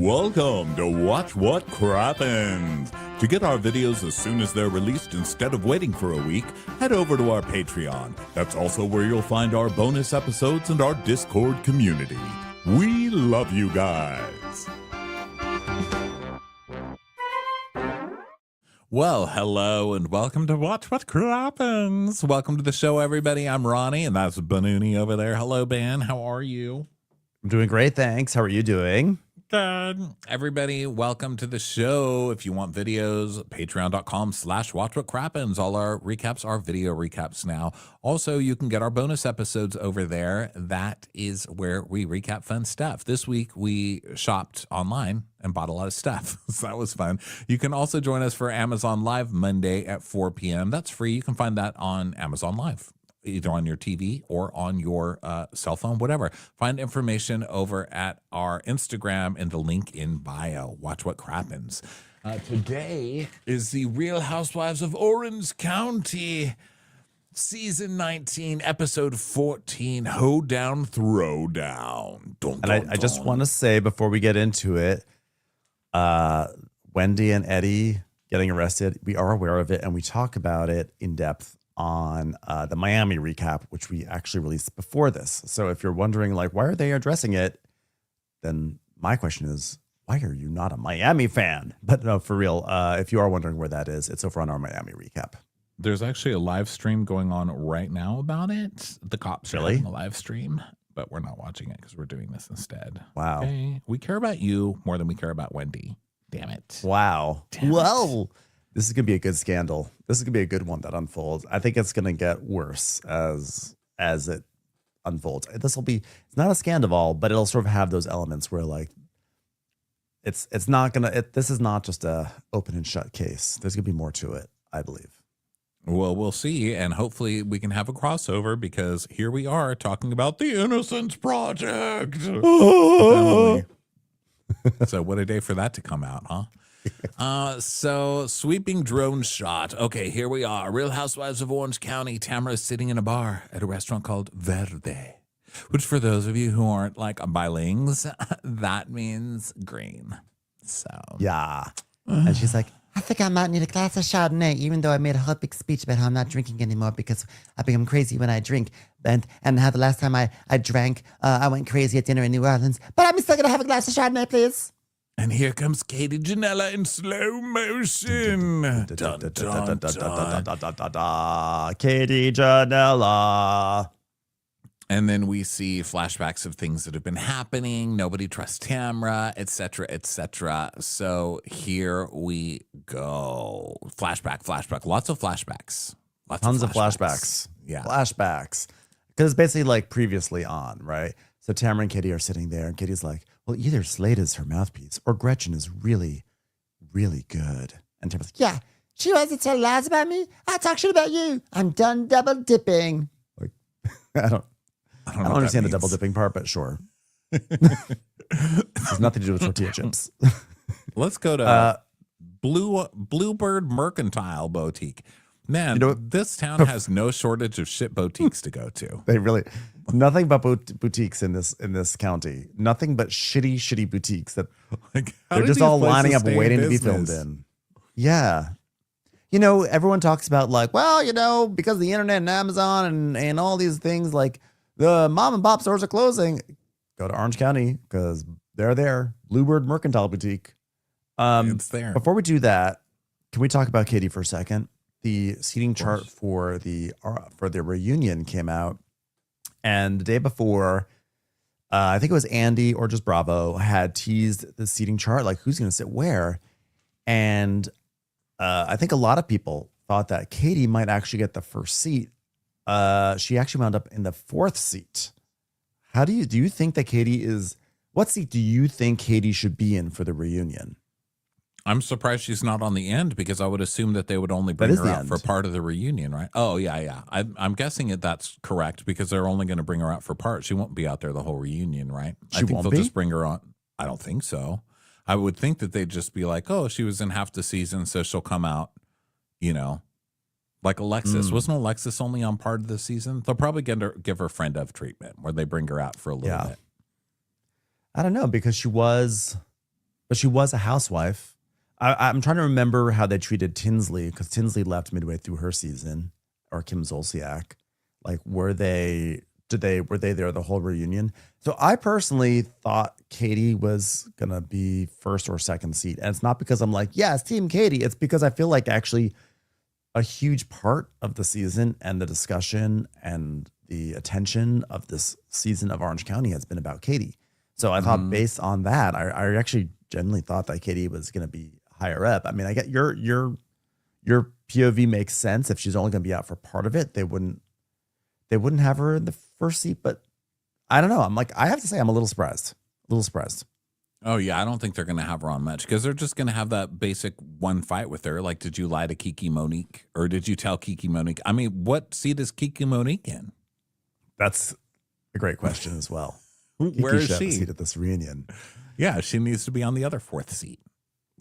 Welcome to Watch What Crappens. To get our videos as soon as they're released instead of waiting for a week, head over to our Patreon. That's also where you'll find our bonus episodes and our Discord community. We love you guys. Well, hello and welcome to Watch What Crappens. Welcome to the show, everybody. I'm Ronnie, and that's Banooni over there. Hello, Ben. How are you? I'm doing great, thanks. How are you doing? Good. Everybody, welcome to the show. If you want videos, patreon.com/watchwhatcrappens. All our recaps are video recaps now. Also, you can get our bonus episodes over there. That is where we recap fun stuff. This week, we shopped online and bought a lot of stuff. So that was fun. You can also join us for Amazon Live Monday at 4 p.m. That's free. You can find that on Amazon Live, either on your TV or on your cell phone, whatever. Find information over at our Instagram and the link in bio. Watch What Crappens. Today is the Real Housewives of Orange County, Season 19, Episode 14, Hoedown Throwdown. Dun, dun, And I just want to say before we get into it, Wendy and Eddie getting arrested, we are aware of it, and we talk about it in depth on the Miami recap, which we actually released before this. So if you're wondering, like, why are they addressing it? Then my question is, why are you not a Miami fan? But no, for real, if you are wondering where that is, it's over on our Miami recap. There's actually a live stream going on right now about it. The cops are having a live stream, but we're not watching it because we're doing this instead. Wow. Okay. We care about you more than we care about Wendy. Damn it. Wow. Damn well, this is going to be a good scandal. This is going to be a good one that unfolds. I think it's going to get worse as it unfolds. It's not a scandal, but it'll sort of have those elements where, like, this is not just a open and shut case. There's going to be more to it, I believe. Well, we'll see, and hopefully we can have a crossover because here we are talking about the Innocence Project. So what a day for that to come out, huh? So sweeping drone shot. Okay, here we are. Real Housewives of Orange County. Tamara is sitting in a bar at a restaurant called Verde, which for those of you who aren't like bilinguals, that means green. So yeah. And she's like, I think I might need a glass of Chardonnay, even though I made a whole big speech about how I'm not drinking anymore because I become crazy when I drink. And how the last time I drank, I went crazy at dinner in New Orleans. But I'm still going to have a glass of Chardonnay, please. And here comes Katie Janela in slow motion. Dun, dun, dun. Katie Janela. And then we see flashbacks of things that have been happening. Nobody trusts Tamra, etc., etc. So here we go. Flashback. Lots of flashbacks. Tons of flashbacks. Yeah. Flashbacks. Because it's basically like previously on, right? So Tamra and Katie are sitting there, and Katie's like, well, either Slade is her mouthpiece or Gretchen is really, really good. And Tamra's like, yeah, she wants to tell lies about me. I talk shit about you. I'm done double dipping. Like, I don't understand the double dipping part, but sure. It has nothing to do with tortilla chips. Let's go to Bluebird Mercantile Boutique. Man, this town has no shortage of shit boutiques to go to. They really, nothing but boutiques in this county. Nothing but shitty boutiques that they're just all lining up waiting to be filmed in. Yeah. Everyone talks about like, well, because of the internet and Amazon and all these things, like the mom and pop stores are closing. Go to Orange County because they're there. Bluebird Mercantile Boutique. It's there. Before we do that, can we talk about Katie for a second? The seating chart for the reunion came out, and the day before, I think it was Andy or just Bravo had teased the seating chart, like who's going to sit where, and I think a lot of people thought that Katie might actually get the first seat. She actually wound up in the fourth seat. Do you think that Katie is? What seat do you think Katie should be in for the reunion? I'm surprised she's not on the end because I would assume that they would only bring her out for part of the reunion, right? Oh, yeah. I'm guessing that's correct because they're only going to bring her out for part. She won't be out there the whole reunion, right? I think they'll just bring her on. I don't think so. I would think that they'd just be like, oh, she was in half the season, so she'll come out, like Alexis. Wasn't Alexis only on part of the season? They'll probably give her friend of treatment where they bring her out for a little bit. I don't know because she was but she was a housewife. I'm trying to remember how they treated Tinsley, because Tinsley left midway through her season, or Kim Zolciak. Like, were they there the whole reunion? So I personally thought Katie was gonna be first or second seat, and it's not because I'm like, yeah, it's Team Katie. It's because I feel like actually a huge part of the season and the discussion and the attention of this season of Orange County has been about Katie. So I thought, based on that, I actually genuinely thought that Katie was going to be higher up. I mean, I get your POV makes sense. If she's only going to be out for part of it, they wouldn't have her in the first seat. But I don't know. I'm like, I have to say, I'm a little surprised. Oh, yeah. I don't think they're going to have her on much because they're just going to have that basic one fight with her. Like, did you lie to Kiki Monique, or did you tell Kiki Monique? I mean, what seat is Kiki Monique in? That's a great question as well. Where is she? Seat at this reunion. Yeah, she needs to be on the other fourth seat.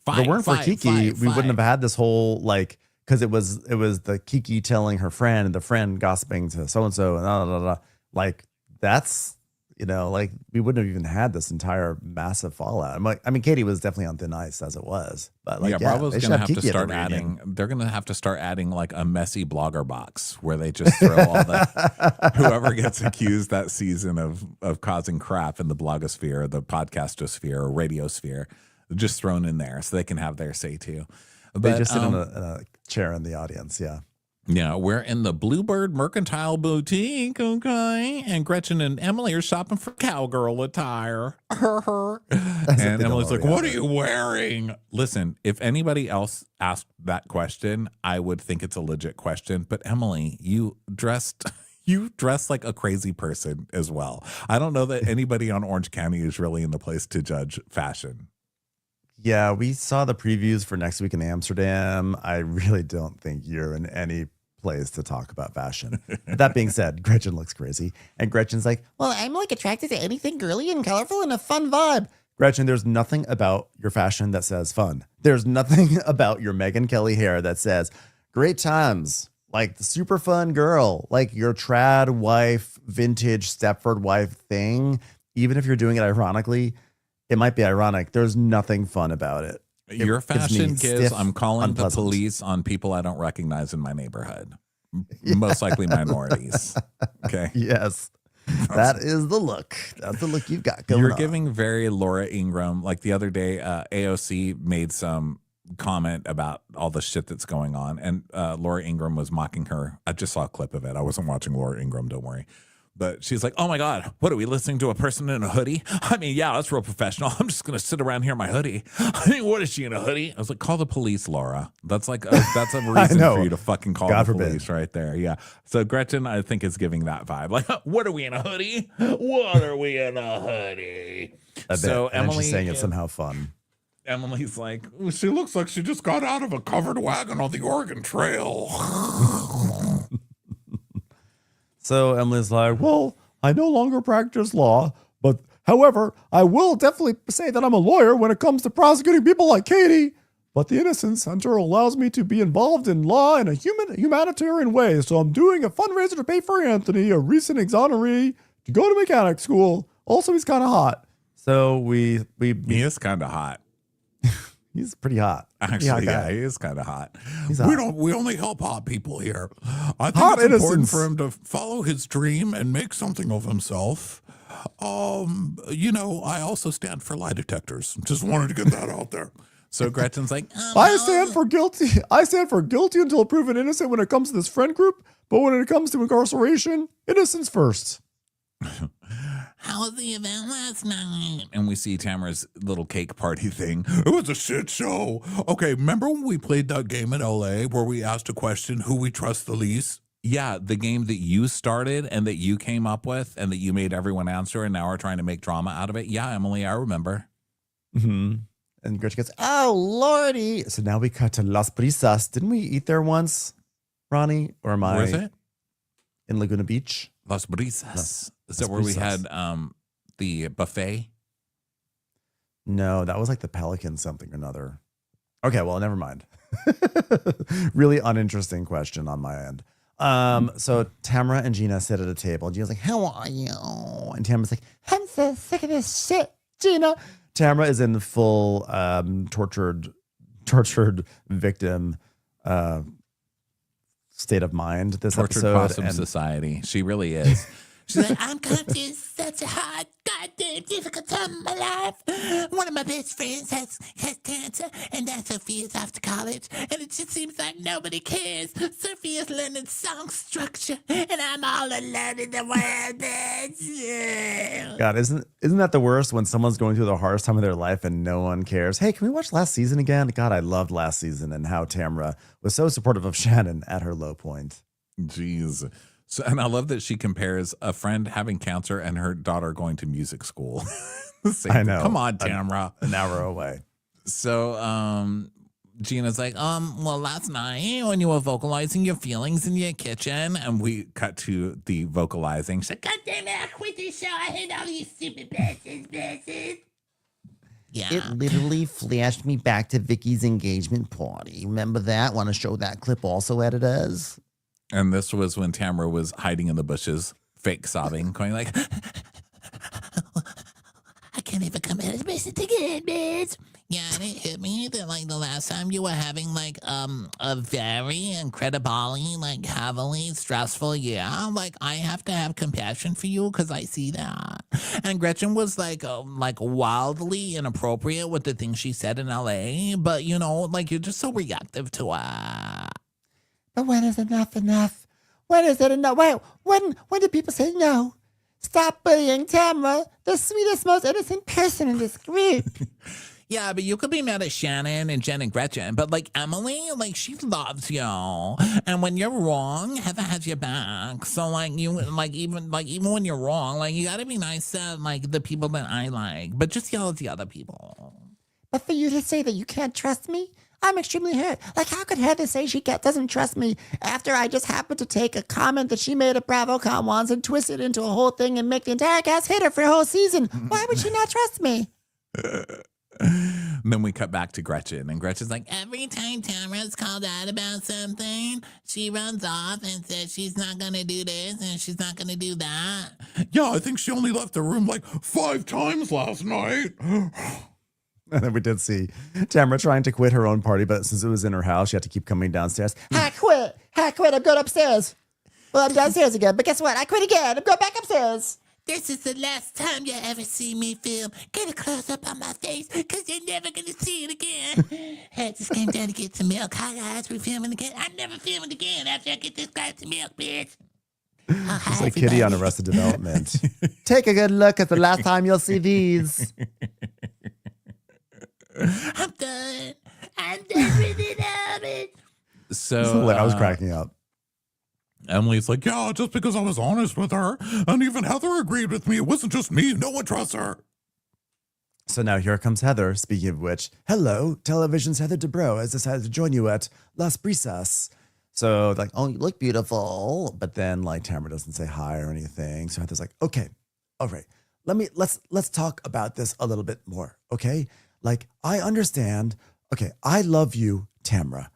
If it weren't for Kiki, we wouldn't have had this whole, like, because it was the Kiki telling her friend and the friend gossiping to so-and-so and blah, blah, blah. Like, that's, like, we wouldn't have even had this entire massive fallout. I'm like, I mean, Katie was definitely on thin ice as it was, but like, Bravo's going to have to start adding, they're going to have to start adding like a messy blogger box where they just throw all the, whoever gets accused that season of causing crap in the blogosphere, the podcastosphere or radiosphere, just thrown in there so they can have their say too. They just sit in a chair in the audience. Yeah. Yeah, we're in the Bluebird Mercantile Boutique, okay? And Gretchen and Emily are shopping for cowgirl attire. And Emily's like, what are you wearing? Listen, if anybody else asked that question, I would think it's a legit question. But Emily, you dress like a crazy person as well. I don't know that anybody on Orange County is really in the place to judge fashion. Yeah, we saw the previews for next week in Amsterdam. I really don't think you're in any place to talk about fashion. But that being said, Gretchen looks crazy. And Gretchen's like, well, I'm like attracted to anything girly and colorful and a fun vibe. Gretchen, there's nothing about your fashion that says fun. There's nothing about your Megyn Kelly hair that says great times, like the super fun girl, like your trad wife, vintage Stepford wife thing. Even if you're doing it ironically, it might be ironic. There's nothing fun about it. Your fashion gives, I'm calling the police on people I don't recognize in my neighborhood. Yeah. Most likely minorities. Okay. Yes. That is the look. That's the look you've got going You're on. giving very Laura Ingraham. Like the other day, AOC made some comment about all the shit that's going on. And Laura Ingraham was mocking her. I just saw a clip of it. I wasn't watching Laura Ingraham, don't worry. But she's like, oh, my God, what are we listening to? A person in a hoodie? I mean, yeah, that's real professional. I'm just going to sit around here in my hoodie. I mean, what is she in a hoodie? I was like, call the police, Laura. That's like that's a reason for you to fucking call the police right there. Yeah. So Gretchen, I think, is giving that vibe. Like, what are we in a hoodie? What are we in a hoodie? So Emily, she's saying it's somehow fun. Emily's like, she looks like she just got out of a covered wagon on the Oregon Trail. So Emily's like, well, I no longer practice law, but however, I will definitely say that I'm a lawyer when it comes to prosecuting people like Katie. But the Innocence Center allows me to be involved in law in a humanitarian way. So I'm doing a fundraiser to pay for Anthony, a recent exoneree, to go to mechanic school. Also, he's kind of hot. So he is kind of hot. He's pretty hot. Actually, yeah, he is kind of hot. We only help hot people here. I think hot it's innocence. important for him to follow his dream and make something of himself. I also stand for lie detectors. Just wanted to get that out there. So Gretchen's like, I stand for guilty. I stand for guilty until proven innocent when it comes to this friend group. But when it comes to incarceration, innocence first. How was the event last night? And we see Tamara's little cake party thing. It was a shit show. Okay, remember when we played that game in LA where we asked a question, who we trust the least? Yeah, the game that you started and that you came up with and that you made everyone answer and now we're trying to make drama out of it. Yeah, Emily, I remember. Mm-hmm. And Gretchen goes, oh, Lordy. So now we cut to Las Brisas. Didn't we eat there once, Ronnie? Or am I? Where is it? In Laguna Beach. Las Brisas. Is that where we had the buffet? No, that was like the Pelican something or another. Okay, well, never mind. Really uninteresting question on my end. So Tamara and Gina sit at a table. And Gina's like, how are you? And Tamara's like, I'm so sick of this shit, Gina. Tamara is in full tortured victim state of mind this Tortured episode. Possum Society. She really is. She's like, I'm going through such a hard, goddamn difficult time in my life. One of my best friends has cancer, and now Sophia's off to college, and it just seems like nobody cares. Sophia's learning song structure, and I'm all alone in the world. God, isn't that the worst when someone's going through the hardest time of their life and no one cares? Hey, can we watch last season again? God, I loved last season and how Tamara was so supportive of Shannon at her low point. Jeez. So, and I love that she compares a friend having cancer and her daughter going to music school. I know. Come on, Tamara. An hour away. So Gina's like, well, last night when you were vocalizing your feelings in your kitchen, and we cut to the vocalizing. She's like, God damn it, I quit this show. I hate all these stupid bitches. Yeah. It literally flashed me back to Vicky's engagement party. Remember that? Want to show that clip also, editors? And this was when Tamara was hiding in the bushes, fake sobbing, going like, I can't even come out of this again, bitch. Yeah, and it hit me that like the last time you were having like a very incredibly like heavily stressful year, like I have to have compassion for you because I see that. And Gretchen was like wildly inappropriate with the things she said in LA, but you know, like you're just so reactive to it. But when is enough enough? When is it enough? Wait, when do people say no? Stop bullying Tamara, the sweetest, most innocent person in this group. Yeah, but you could be mad at Shannon and Jen and Gretchen, but like Emily, like she loves you, and when you're wrong, Heather has your back. So like you, even when you're wrong, like you gotta be nice to like the people that I like, but just yell at the other people. But for you to say that you can't trust me, I'm extremely hurt. Like, how could Heather say she doesn't trust me after I just happened to take a comment that she made at BravoCon once and twist it into a whole thing and make the entire cast hit her for a whole season? Why would she not trust me? And then we cut back to Gretchen, and Gretchen's like, every time Tamara's called out about something, she runs off and says she's not going to do this and she's not going to do that. Yeah, I think she only left the room like 5 times last night. And then we did see Tamara trying to quit her own party, but since it was in her house, she had to keep coming downstairs. I quit. I'm going upstairs. Well, I'm downstairs again, but guess what? I quit again. I'm going back upstairs. This is the last time you ever see me film. Get a close-up on my face, because you're never going to see it again. Hey, just came down to get some milk. Hi, guys. We're filming again. I'm never filming again after I get this glass of milk, bitch. Oh, It's like Kitty on Arrested Development. Take a good look at the last time you'll see these. I'm done. I'm done with it. So I was cracking up. Emily's like, yeah, just because I was honest with her. And even Heather agreed with me. It wasn't just me. No one trusts her. So now here comes Heather. Speaking of which, hello, television's Heather Dubrow has decided to join you at Las Brisas. So like, oh, you look beautiful. But then like Tamara doesn't say hi or anything. So Heather's like, okay, all right. Let's talk about this a little bit more. Okay. Like, I understand. Okay. I love you, Tamara.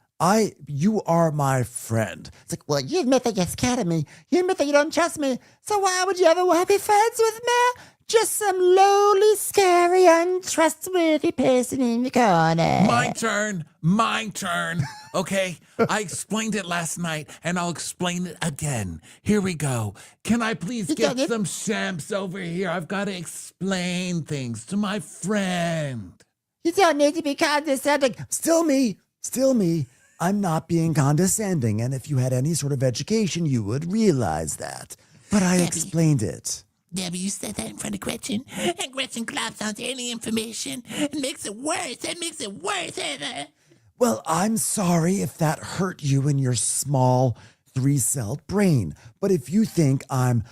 You are my friend. It's like, well, you admit that you're scared of me. You admit that you don't trust me. So why would you ever want to be friends with me? Just some lowly, scary, untrustworthy person in the corner. My turn. Okay, I explained it last night, and I'll explain it again. Here we go. Can I please get some champs over here? I've got to explain things to my friend. You don't need to be condescending. Still me. I'm not being condescending. And if you had any sort of education, you would realize that. But I explained it. Yeah, but you said that in front of Gretchen, and Gretchen claps onto any information and makes it worse. That makes it worse, Heather. Well, I'm sorry if that hurt you in your small 3-celled brain. But if you think I'm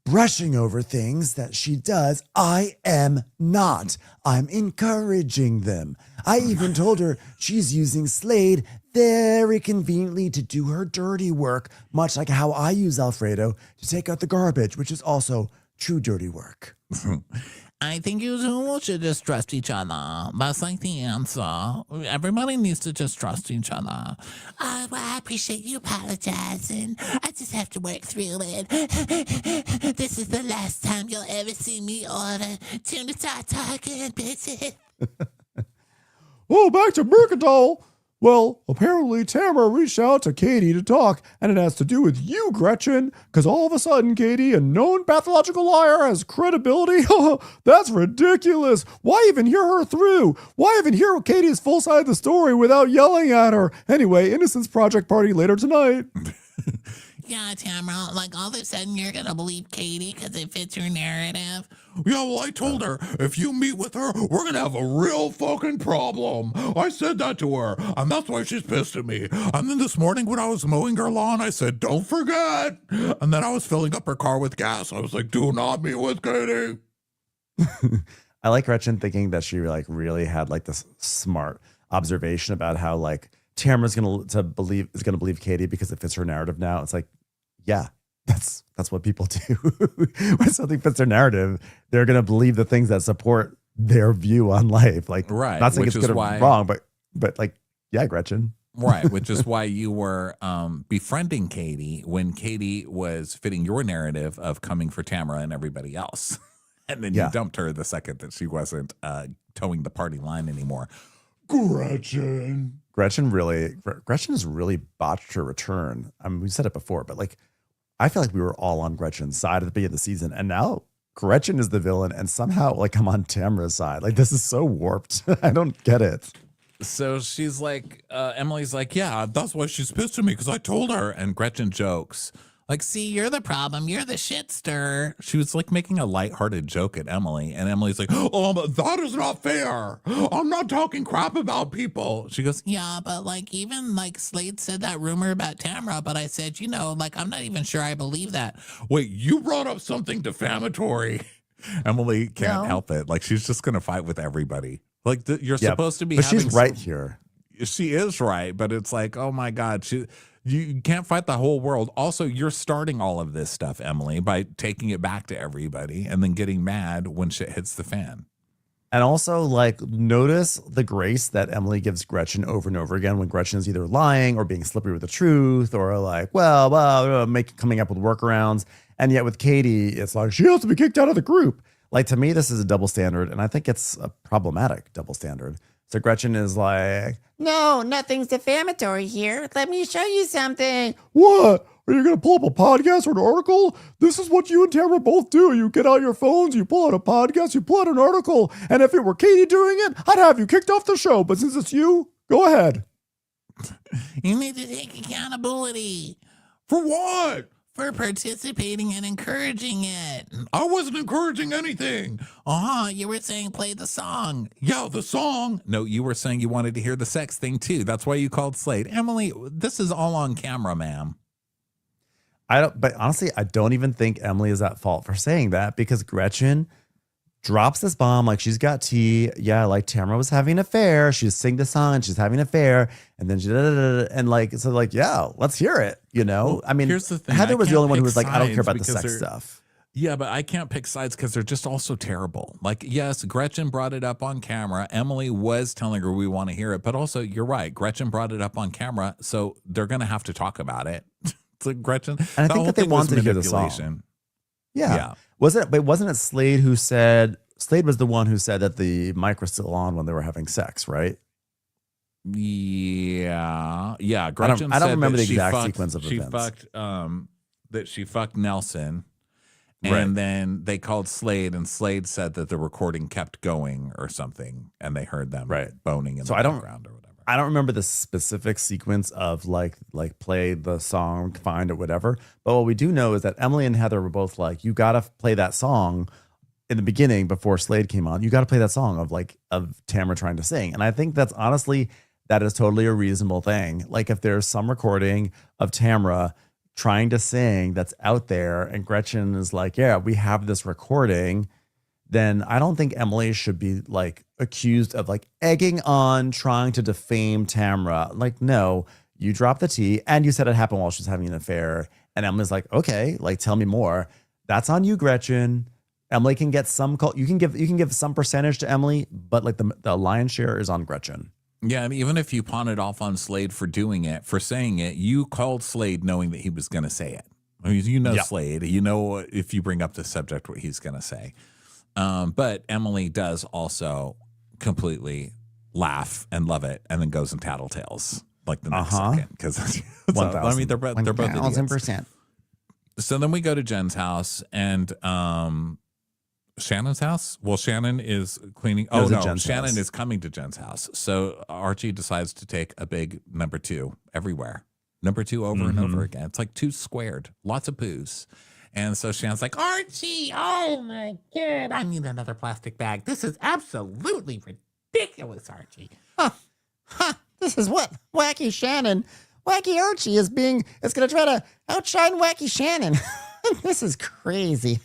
brushing over things that she does, I am not. I'm encouraging them. I even told her she's using Slade very conveniently to do her dirty work, much like how I use Alfredo to take out the garbage, which is also true dirty work. I think you two should just trust each other. That's like the answer. Everybody needs to just trust each other. Well, I appreciate you apologizing. I just have to work through it. This is the last time you'll ever see me order tuna tartare, bitches. Oh, back to Mercantile. Well, apparently Tamara reached out to Katie to talk, and it has to do with you, Gretchen, because all of a sudden, Katie, a known pathological liar, has credibility? That's ridiculous. Why even hear her through? Why even hear Katie's full side of the story without yelling at her? Anyway, Innocence Project party later tonight. Yeah, Tamara, like all of a sudden you're going to believe Katie because it fits your narrative. Yeah, well, I told her, if you meet with her, we're going to have a real fucking problem. I said that to her, and that's why she's pissed at me. And then this morning when I was mowing her lawn, I said, don't forget. And then I was filling up her car with gas. I was like, do not meet with Katie. I like Gretchen thinking that she like really had like this smart observation about how like Tamara's gonna believe Katie because it fits her narrative now. It's like, yeah, that's what people do. When something fits their narrative, they're gonna believe the things that support their view on life. Like, Right, not saying which it's is good or why- wrong, but like, yeah, Gretchen. Right, which is why you were befriending Katie when Katie was fitting your narrative of coming for Tamara and everybody else. And then you dumped her the second that she wasn't towing the party line anymore. Gretchen Gretchen has really botched her return. I mean, we said it before, but like, I feel like we were all on Gretchen's side at the beginning of the season, and now Gretchen is the villain, and somehow like I'm on Tamara's side. Like, this is so warped. I don't get it. So she's like, Emily's like, yeah, that's why she's pissed at me because I told her. And Gretchen jokes, like, see, you're the problem. You're the shit stirrer. She was like making a lighthearted joke at Emily. And Emily's like, oh, but that is not fair. I'm not talking crap about people. She goes, Yeah, but like even like Slade said that rumor about Tamara, but I said, you know, like I'm not even sure I believe that. wait, you brought up something defamatory. Emily can't No. help it. Like, she's just going to fight with everybody. Like, you're Yeah, supposed to be but having she's right here. She is right, but it's like, oh my God, you can't fight the whole world. Also, you're starting all of this stuff, Emily, by taking it back to everybody and then getting mad when shit hits the fan. And also, like, notice the grace that Emily gives Gretchen over and over again when Gretchen is either lying or being slippery with the truth or like, coming up with workarounds. And yet with Katie, it's like, she has to be kicked out of the group. Like, to me, this is a double standard, and I think it's a problematic double standard. So Gretchen is like, No, nothing's defamatory here. Let me show you something. What? Are you going to pull up a podcast or an article? This is what you and Tamara both do. You get out your phones, you pull out a podcast, you pull out an article. And if it were Katie doing it, I'd have you kicked off the show. But since it's you, go ahead. You need to take accountability For what? for participating and encouraging it. I wasn't encouraging anything. You were saying play the song. Yeah, the song. No, you were saying you wanted to hear the sex thing too. That's why you called Slade. Emily, this is all on camera, ma'am. but honestly, I don't even think Emily is at fault for saying that because Gretchen drops this bomb like she's got tea. Yeah, like Tamara was having an affair. She sing the song and she's having an affair. And then and like, so like, yeah, let's hear it. You know, Well, I mean, here's the thing. Heather I was the can't only one who pick was like, I don't care sides about the because sex they're- stuff. Yeah, but I can't pick sides because they're just also terrible. Like, yes, Gretchen brought it up on camera. Emily was telling her we want to hear it, but also you're right. Gretchen brought it up on camera, so they're going to have to talk about it. So Gretchen, And I the think whole that they thing was wanted to hear the song. manipulation. Yeah. Yeah. Wasn't it Slade who said, Slade was the one who said that the mic was still on when they were having sex, right? Yeah. Gretchen I don't said remember that the she exact fucked- sequence of she events. fucked, that she fucked Nelson. Right. And then they called Slade, and Slade said that the recording kept going or something, and they heard them boning in So the I don't- background or whatever. I don't remember the specific sequence of like play the song, find or whatever. But what we do know is that Emily and Heather were both like, you got to play that song in the beginning before Slade came on. You got to play that song of Tamara trying to sing. And I think that is totally a reasonable thing. Like if there's some recording of Tamara trying to sing that's out there and Gretchen is like, yeah, we have this recording, then I don't think Emily should be like accused of like egging on, trying to defame Tamara. Like, no, you dropped the tea and you said it happened while she was having an affair. And Emily's like, okay, like tell me more. That's on you, Gretchen. Emily can get some call. You can give some percentage to Emily, but like the lion's share is on Gretchen. Yeah, and even if you pawn it off on Slade for doing it, for saying it, you called Slade knowing that he was going to say it. I mean, you know Slade. You know if you bring up the subject what he's going to say. But Emily does also completely laugh and love it, and then goes and tattletales like the next second because I mean they're both idiots. 1,000%. So then we go to Jen's house and Shannon's house. Well, Shannon is cleaning. Oh no, Shannon is coming to Jen's house. So Archie decides to take a big number 2 everywhere. Number 2 over and over again. It's like 2 squared, lots of poos. And so Shannon's like, Archie, oh my God, I need another plastic bag. This is absolutely ridiculous, Archie. This is what Wacky Shannon, Wacky Archie is going to try to outshine Wacky Shannon. This is crazy.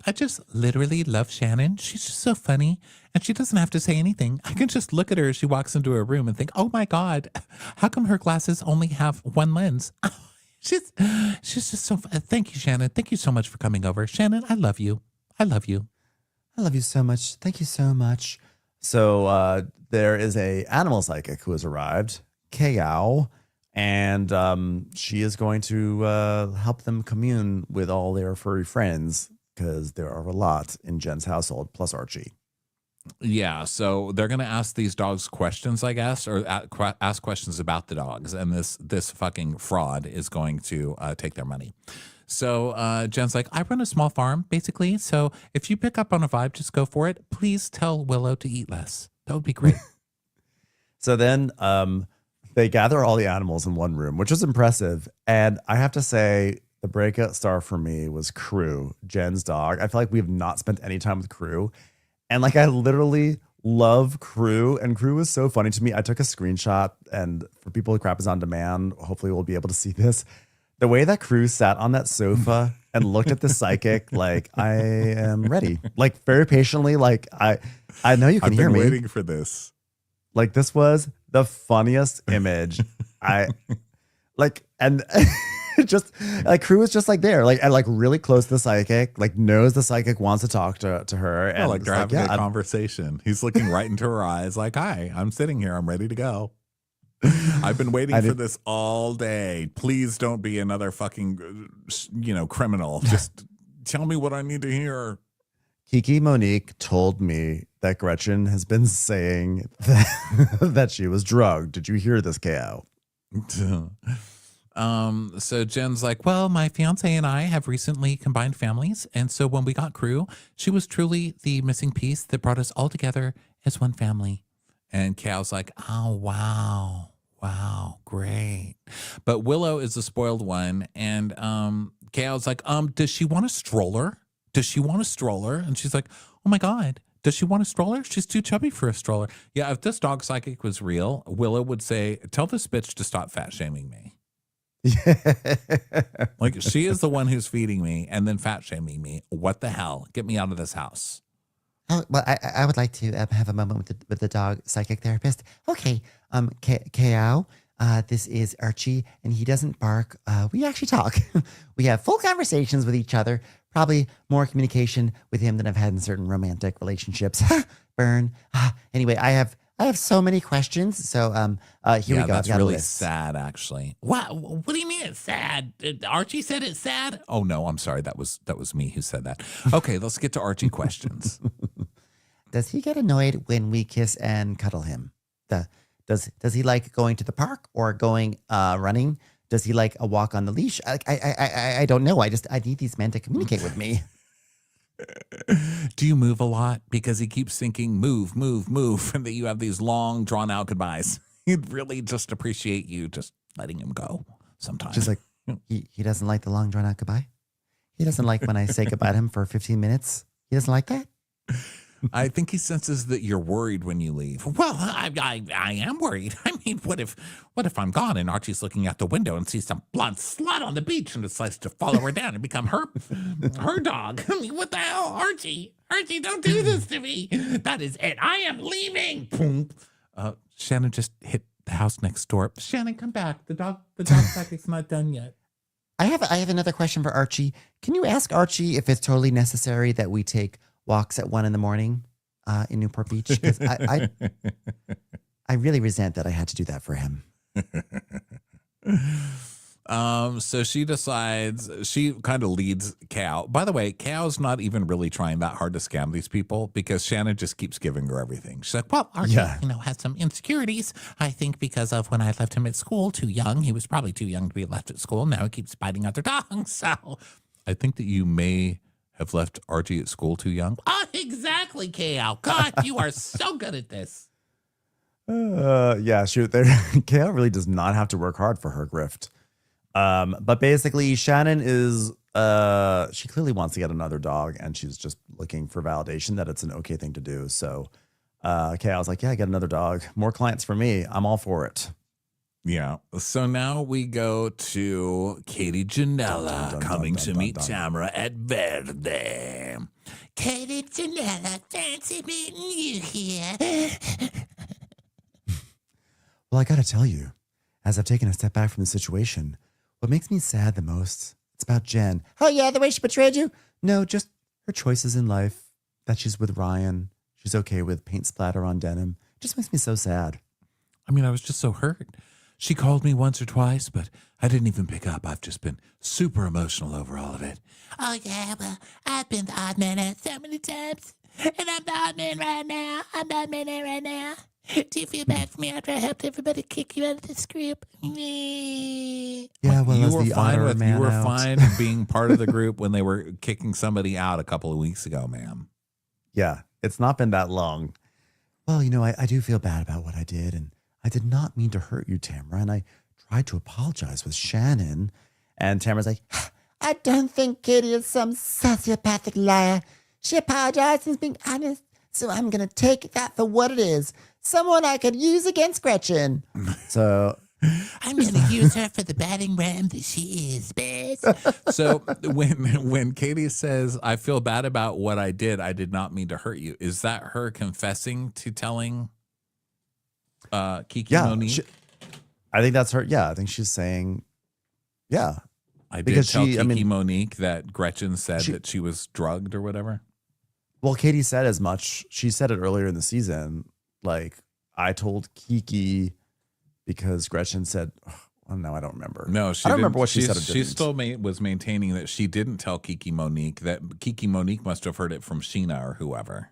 I just literally love Shannon. She's just so funny. And she doesn't have to say anything. I can just look at her as she walks into a room and think, oh my God, how come her glasses only have one lens? She's just so thank you, Shannon. Thank you so much for coming over. Shannon, I love you. I love you. I love you so much. Thank you so much. So there is a animal psychic who has arrived, Kayao, and she is going to help them commune with all their furry friends because there are a lot in Jen's household, plus Archie. Yeah, so they're going to ask these dogs questions, I guess, or ask questions about the dogs, and this fucking fraud is going to take their money. So Jen's like, I run a small farm, basically, so if you pick up on a vibe, just go for it. Please tell Willow to eat less. That would be great. So then they gather all the animals in one room, which was impressive, and I have to say, the breakout star for me was Crew, Jen's dog. I feel like we have not spent any time with Crew. And like, I literally love Crew, and Crew is so funny to me. I took a screenshot, and for people who crap is on demand, hopefully we'll be able to see this. The way that Crew sat on that sofa and looked at the psychic, like, I am ready. Like, very patiently, like, I know you can hear me. I've been waiting for this. Like, this was the funniest image. And just like Crew is just like there, like and like really close to the psychic, like knows the psychic wants to talk to her, and like they're having a conversation. He's looking right into her eyes, like, "Hi, I'm sitting here. I'm ready to go. I've been waiting for this all day. Please don't be another fucking, criminal. Just tell me what I need to hear." Kiki Monique told me that Gretchen has been saying that she was drugged. Did you hear this, KO? So Jen's like, well, my fiance and I have recently combined families. And so when we got Crew, she was truly the missing piece that brought us all together as one family. And Cal's like, oh, wow, great. But Willow is the spoiled one. And Cal's like, does she want a stroller? Does she want a stroller? And she's like, oh my God, does she want a stroller? She's too chubby for a stroller. Yeah, if this dog psychic was real, Willow would say, tell this bitch to stop fat shaming me. Like, she is the one who's feeding me and then fat shaming me. What the hell? Get me out of this house. Oh, well, I would like to have a moment with the dog psychic therapist. Okay, Kao, this is Archie, and he doesn't bark. We actually talk. We have full conversations with each other. Probably more communication with him than I've had in certain romantic relationships. Burn. Anyway, I have so many questions. So here we go. That's really sad, actually. Wow, what do you mean it's sad? Archie said it's sad? Oh no, I'm sorry. That was me who said that. Okay, let's get to Archie questions. Does he get annoyed when we kiss and cuddle him? Does he like going to the park or going running? Does he like a walk on the leash? I don't know. I need these men to communicate with me. Do you move a lot? Because he keeps thinking move, and that you have these long, drawn out goodbyes. He'd really just appreciate you just letting him go sometimes. Just like he doesn't like the long drawn out goodbye. He doesn't like when I say goodbye to him for 15 minutes. He doesn't like that. I think he senses that you're worried when you leave. Well, I am worried. I mean, what if I'm gone and Archie's looking out the window and sees some blonde slut on the beach and decides to follow her down and become her dog? I mean, what the hell, Archie? Archie, don't do this to me. That is it. I am leaving. Boom. Shannon just hit the house next door. Shannon, come back. The dog psychic's not done yet. I have another question for Archie. Can you ask Archie if it's totally necessary that we take walks at 1 a.m. In Newport Beach? Because I really resent that I had to do that for him. So she decides, she kind of leads Cal. By the way, Cal's not even really trying that hard to scam these people because Shannon just keeps giving her everything. She's like, well, Archie, has some insecurities. I think because of when I left him at school too young. He was probably too young to be left at school. Now he keeps biting out their tongue. So I think that you may have left Archie at school too young. Oh, exactly, Cal. God, you are so good at this. Yeah, shoot. Kale really does not have to work hard for her grift. But basically Shannon is, she clearly wants to get another dog and she's just looking for validation that it's an okay thing to do. So, Kale's like, yeah, get another dog. More clients for me. I'm all for it. Yeah. So now we go to Katie Janella coming to meet Tamara at Verde. Katie Janella, fancy meeting you here. Well, I gotta tell you, as I've taken a step back from the situation, what makes me sad the most, it's about Jen. Oh, yeah, the way she betrayed you? No, just her choices in life, that she's with Ryan. She's okay with paint splatter on denim. It just makes me so sad. I mean, I was just so hurt. She called me once or twice, but I didn't even pick up. I've just been super emotional over all of it. Oh, yeah, well, I've been the odd man out so many times, and I'm the odd man right now. I'm the odd man out right now. Do you feel bad for me after I helped everybody kick you out of this group? Yeah, well, you as were the fine honor with man you were out. fine being part of the group when they were kicking somebody out a couple of weeks ago, ma'am. Yeah, it's not been that long. Well, I do feel bad about what I did, and I did not mean to hurt you, Tamara, and I tried to apologize with Shannon. And Tamara's like, I don't think Katie is some sociopathic liar. She apologized and is being honest, so I'm going to take that for what it is. Someone I could use against Gretchen. so I'm going to use her for the batting ram that she is, bitch. So when Katie says, I feel bad about what I did not mean to hurt you, is that her confessing to telling Kiki Monique? I think that's her. Yeah, I think she's saying, yeah. I did tell Kiki Monique that Gretchen said that she was drugged or whatever. Well, Katie said as much. She said it earlier in the season. Like, I told Kiki because Gretchen said, oh, no, I don't remember. No, I don't remember what she said. She still was maintaining that she didn't tell Kiki Monique, that Kiki Monique must have heard it from Sheena or whoever.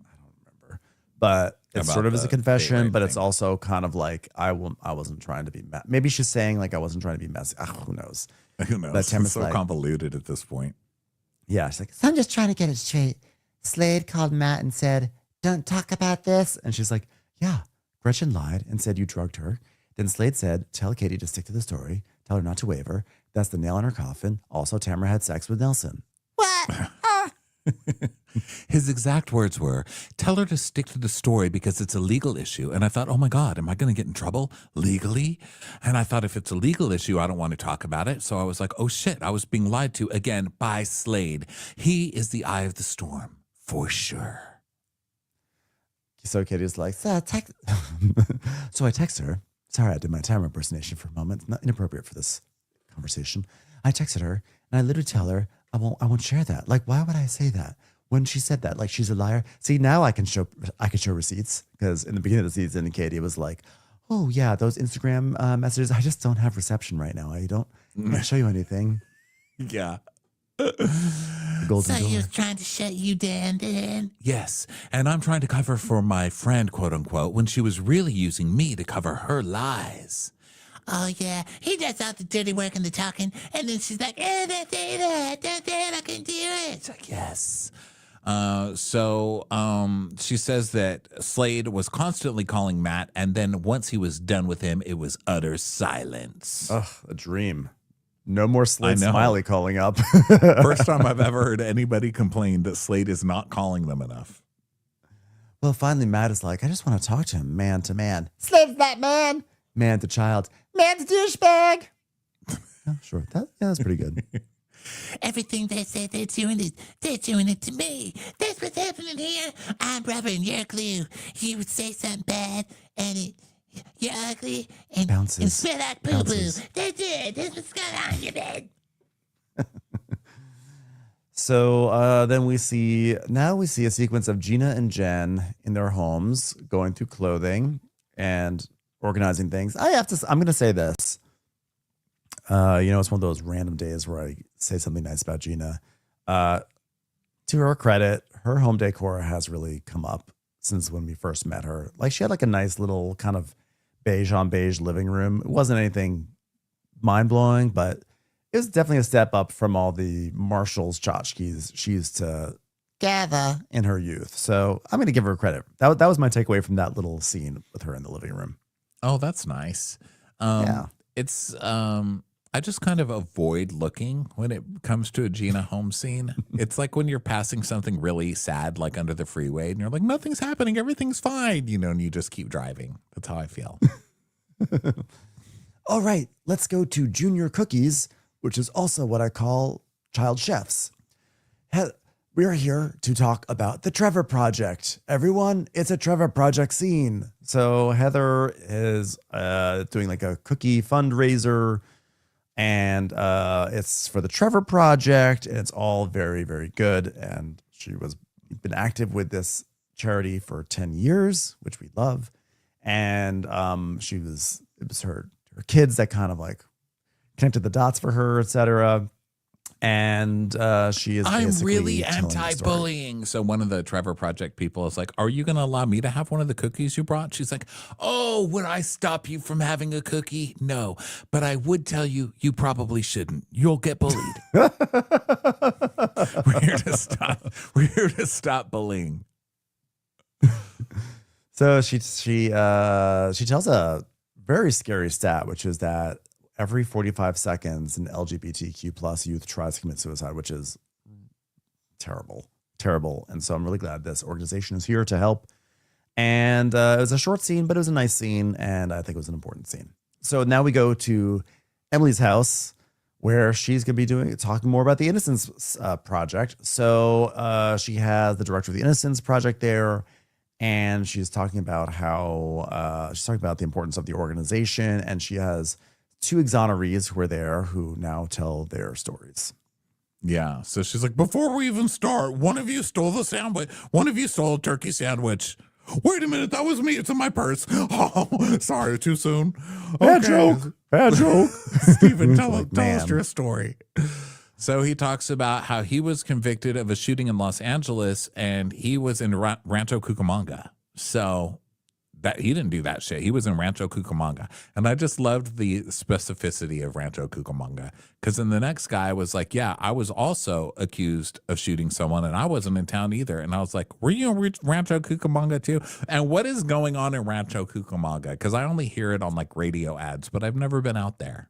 I don't remember. But it About sort of is a confession, but it's thing. also kind of like, I wasn't trying to be maybe she's saying like I wasn't trying to be messy. Who knows? Who knows? But Tamara's It's so like, convoluted at this point. yeah, she's like, So I'm just trying to get it straight. Slade called Matt and said, don't talk about this. and she's like, yeah, Gretchen lied and said you drugged her. Then Slade said, tell Katie to stick to the story. Tell her not to waver. That's the nail in her coffin. Also, Tamara had sex with Nelson. What? His exact words were, tell her to stick to the story because it's a legal issue. And I thought, oh my God, am I going to get in trouble legally? And I thought if it's a legal issue, I don't want to talk about it. So I was like, oh shit, I was being lied to again by Slade. He is the eye of the storm for sure. So Katie's like, So so I text her. Sorry, I did my Tamara impersonation for a moment. Not inappropriate for this conversation. I texted her and I literally tell her, I won't share that. Like, why would I say that? When she said that, like she's a liar. See, now I can show receipts because in the beginning of the season, Katie was like, oh yeah, those Instagram messages, I just don't have reception right now. I can't show you anything. Yeah. Golden So door. you're trying to shut you down then? Yes, and I'm trying to cover for my friend, quote unquote, when she was really using me to cover her lies. Oh, yeah. He does all the dirty work and the talking. And then she's like, don't say that. Don't say it. I can do it. It's like, yes. So she says that Slade was constantly calling Matt, and then once he was done with him, it was utter silence. Ugh, a dream. No more Slade I know. Smiley calling up. First time I've ever heard anybody complain that Slade is not calling them enough. Well, finally, Matt is like, I just want to talk to him man to man, Slade's that man. man to child. Man's a douchebag. Oh, sure. That's pretty good. Everything they say they're doing it to me. That's what's happening here. I'm rubber and you're glue. You would say something bad and You're ugly and Bounces. spit like poo poo. Bounces. That's it. That's what's going on in your bed. So then we see a sequence of Gina and Jen in their homes going through clothing and organizing things. I'm going to say this. It's one of those random days where I say something nice about Gina. To her credit, her home decor has really come up since when we first met her. Like, she had like a nice little kind of beige on beige living room. It wasn't anything mind blowing, but it was definitely a step up from all the Marshall's tchotchkes she used to Gather. in her youth. So I'm going to give her credit. That was my takeaway from that little scene with her in the living room. Oh, that's nice. Yeah. It's I just kind of avoid looking when it comes to a Gina home scene. It's like when you're passing something really sad, like under the freeway, and you're like, nothing's happening, everything's fine, and you just keep driving. That's how I feel. All right, let's go to Junior Cookies, which is also what I call child chefs. We're here to talk about the Trevor Project. Everyone, it's a Trevor Project scene. So Heather is doing like a cookie fundraiser, and it's for the Trevor Project, and it's all very, very good. And she was been active with this charity for 10 years, which we love. And it was her kids that kind of like connected the dots for her, etc. And she is I'm basically really telling the story. anti-bullying. So one of the Trevor Project people is like, are you going to allow me to have one of the cookies you brought? She's like, oh, would I stop you from having a cookie? No, but I would tell you, you probably shouldn't. You'll get bullied. We're here to stop bullying. So she tells a very scary stat, which is that every 45 seconds, an LGBTQ plus youth tries to commit suicide, which is terrible. And so I'm really glad this organization is here to help. And it was a short scene, but it was a nice scene, and I think it was an important scene. So now we go to Emily's house, where she's going to be talking more about the Innocence Project. So she has the director of the Innocence Project there, and she's talking about the importance of the organization, and she has 2 exonerees who are there who now tell their stories. Yeah. So she's like, before we even start, one of you stole the sandwich. One of you stole a turkey sandwich. Wait a minute, that was me. It's in my purse. Oh, sorry, too soon. Bad joke. Stephen, tell us your story. So he talks about how he was convicted of a shooting in Los Angeles, and he was in Rancho Cucamonga. So that he didn't do that shit. He was in Rancho Cucamonga. And I just loved the specificity of Rancho Cucamonga. Because then the next guy was like, yeah, I was also accused of shooting someone, and I wasn't in town either. And I was like, were you in Rancho Cucamonga too? And what is going on in Rancho Cucamonga? Because I only hear it on like radio ads, but I've never been out there.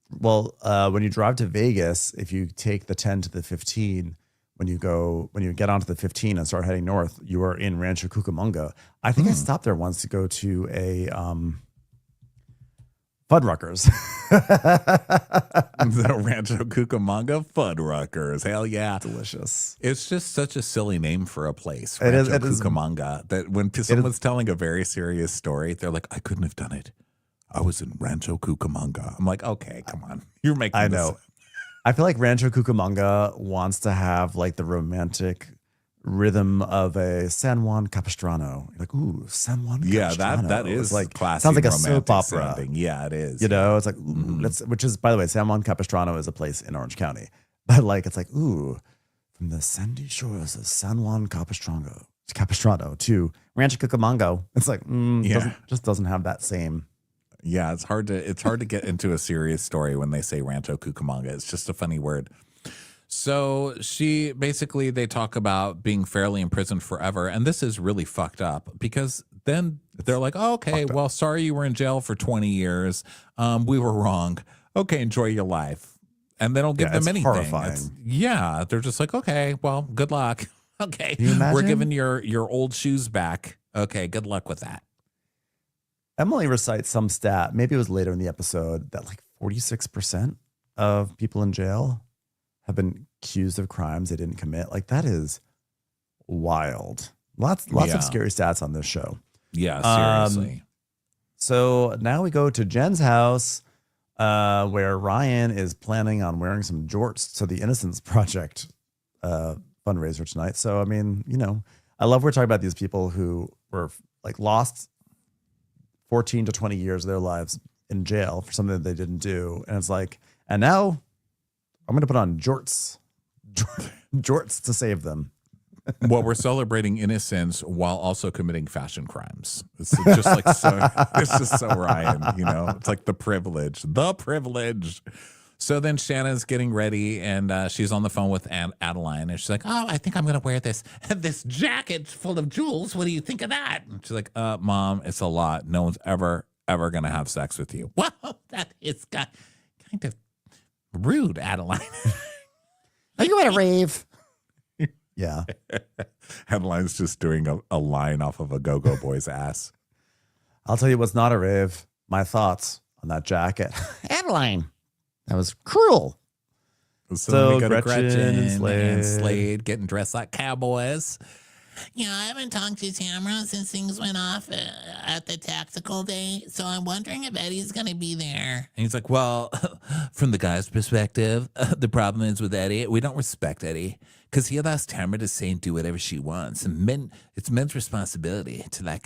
Well, when you drive to Vegas, if you take the 10 to the 15, when you get onto the 15 and start heading north, you are in Rancho Cucamonga. I think I stopped there once to go to a Fuddruckers. The Rancho Cucamonga Fuddruckers. Hell yeah. Delicious. It's just such a silly name for a place. It is- Rancho it is- Cucamonga. That when someone's telling a very serious story, they're like, I couldn't have done it. I was in Rancho Cucamonga. I'm like, okay, come on. You're making I this know. I feel like Rancho Cucamonga wants to have like the romantic rhythm of a San Juan Capistrano. You're like, ooh, San Juan Capistrano. Yeah, that is It's like classy. sounds like a romantic soap opera. sounding. Yeah, it is. It's like, ooh, which is, by the way, San Juan Capistrano is a place in Orange County. But like, it's like, ooh, from the sandy shores of San Juan Capistrano to Rancho Cucamonga. It's like, doesn't have that same. Yeah, it's hard to get into a serious story when they say Rancho Cucamonga. It's just a funny word. So they talk about being fairly imprisoned forever. And this is really fucked up because then they're like, oh, okay, well, sorry you were in jail for 20 years. We were wrong. Okay, enjoy your life. And they don't give them anything. Horrifying. They're just like, okay, well, good luck. Okay, Can you imagine? we're giving your old shoes back. Okay, good luck with that. Emily recites some stat, maybe it was later in the episode, that like 46% of people in jail have been accused of crimes they didn't commit. Like, that is wild. Lots of scary stats on this show. Yeah, seriously. So now we go to Jen's house, where Ryan is planning on wearing some jorts to the Innocence Project fundraiser tonight. So, I mean, I love we're talking about these people who were like lost 14 to 20 years of their lives in jail for something that they didn't do. And it's like, and now I'm going to put on jorts to save them. Well, we're celebrating innocence while also committing fashion crimes. It's just like so. It's just so Ryan, It's like the privilege. So then Shanna's getting ready, and she's on the phone with Adeline, and she's like, "Oh, I think I'm gonna wear this jacket full of jewels. What do you think of that?" And she's like, "Mom, it's a lot. No one's ever gonna have sex with you." Well, that is kind of rude, Adeline. Are you at a rave? Yeah. Adeline's just doing a line off of a Go-Go Boy's ass. I'll tell you what's not a rave. My thoughts on that jacket. Adeline. That was cruel. So we go to Gretchen and Slade getting dressed like cowboys. Yeah, I haven't talked to Tamara since things went off at the tactical day, so I'm wondering if Eddie's going to be there. And he's like, well, from the guy's perspective, the problem is with Eddie, we don't respect Eddie because he allows Tamara to say and do whatever she wants. And it's men's responsibility to